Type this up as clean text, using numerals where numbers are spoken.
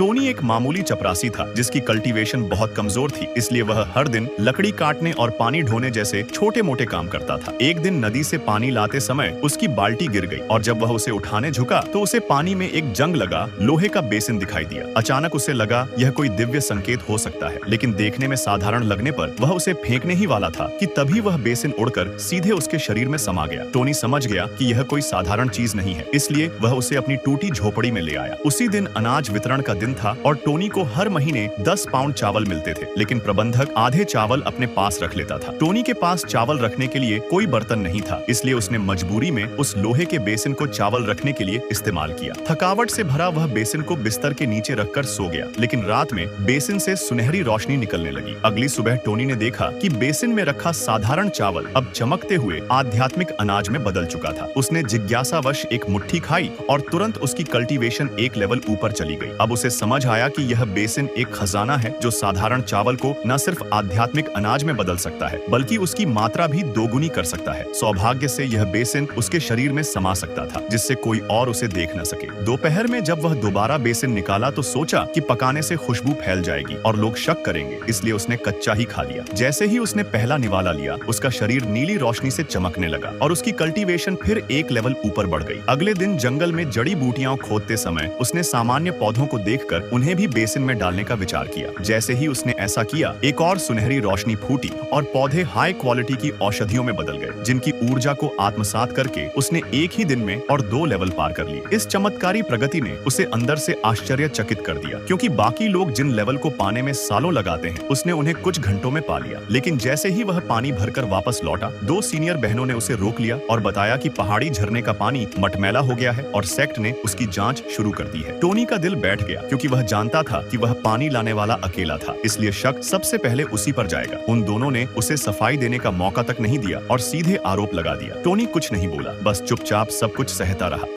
Tony एक मामूली चपरासी था जिसकी कल्टीवेशन बहुत कमजोर थी, इसलिए वह हर दिन लकड़ी काटने और पानी ढोने जैसे छोटे मोटे काम करता था। एक दिन नदी से पानी लाते समय उसकी बाल्टी गिर गई और जब वह उसे उठाने झुका तो उसे पानी में एक जंग लगा लोहे का बेसिन दिखाई दिया। अचानक उसे लगा यह कोई दिव्य संकेत हो सकता है, लेकिन देखने में साधारण लगने पर वह उसे फेंकने ही वाला था कि तभी वह बेसिन उड़कर सीधे उसके शरीर में समा गया। टोनी समझ गया कि यह कोई साधारण चीज नहीं है, इसलिए वह उसे अपनी टूटी झोपड़ी में ले आया। उसी दिन अनाज वितरण का दिन था और टोनी को हर महीने 10 पाउंड चावल मिलते थे, लेकिन प्रबंधक आधे चावल अपने पास रख लेता था। टोनी के पास चावल रखने के लिए कोई बर्तन नहीं था, इसलिए उसने मजबूरी में उस लोहे के बेसिन को चावल रखने के लिए इस्तेमाल किया। थकावट से भरा वह बेसिन को बिस्तर के नीचे रखकर सो गया, लेकिन रात में बेसिन से सुनहरी रोशनी निकलने लगी। अगली सुबह टोनी ने देखा कि बेसिन में रखा साधारण चावल अब चमकते हुए आध्यात्मिक अनाज में बदल चुका था। उसने जिज्ञासावश एक मुट्ठी खाई और तुरंत उसकी कल्टीवेशन एक लेवल ऊपर चली गई। अब उसे समझ आया कि यह बेसिन एक खजाना है जो साधारण चावल को न सिर्फ आध्यात्मिक अनाज में बदल सकता है बल्कि उसकी मात्रा भी दोगुनी कर सकता है। सौभाग्य से यह बेसिन उसके शरीर में समा सकता था, जिससे कोई और उसे देख न सके। दोपहर में जब वह दोबारा बेसिन निकाला तो सोचा कि पकाने से खुशबू फैल जाएगी और लोग शक करेंगे, इसलिए उसने कच्चा ही खा लिया। जैसे ही उसने पहला निवाला लिया, उसका शरीर नीली रोशनी से चमकने लगा और उसकी कल्टीवेशन फिर एक लेवल ऊपर बढ़ गई। अगले दिन जंगल में जड़ी बूटियां खोदते समय उसने सामान्य पौधों को देखकर उन्हें भी बेसिन में डालने का विचार किया। जैसे ही उसने ऐसा किया, एक और सुनहरी रोशनी फूटी और पौधे हाई क्वालिटी की औषधियों में बदल गए, जिनकी ऊर्जा को आत्मसात करके उसने एक ही दिन में और 2 लेवल पार कर लिए। इस चमत्कारी प्रगति ने उसे अंदर से आश्चर्यचकित कर दिया, क्योंकि बाकी लोग जिन लेवल को पाने में सालों लगाते हैं, उसने उन्हें कुछ घंटों में पा लिया। लेकिन जैसे ही वह पानी भरकर वापस लौटा, 2 सीनियर बहनों ने उसे रोक लिया और बताया कि पहाड़ी झरने का पानी मटमैला हो गया है और सेक्ट ने उसकी जांच शुरू कर दी है। टोनी का दिल बैठ गया, क्योंकि वह जानता था कि वह पानी लाने वाला अकेला था, इसलिए शक सबसे पहले उसी पर जाएगा। उन दोनों ने उसे सफाई देने का मौका तक नहीं दिया और सीधे आरोप लगा दिया। टोनी कुछ नहीं बोला, बस चुपचाप सब कुछ सहता रहा।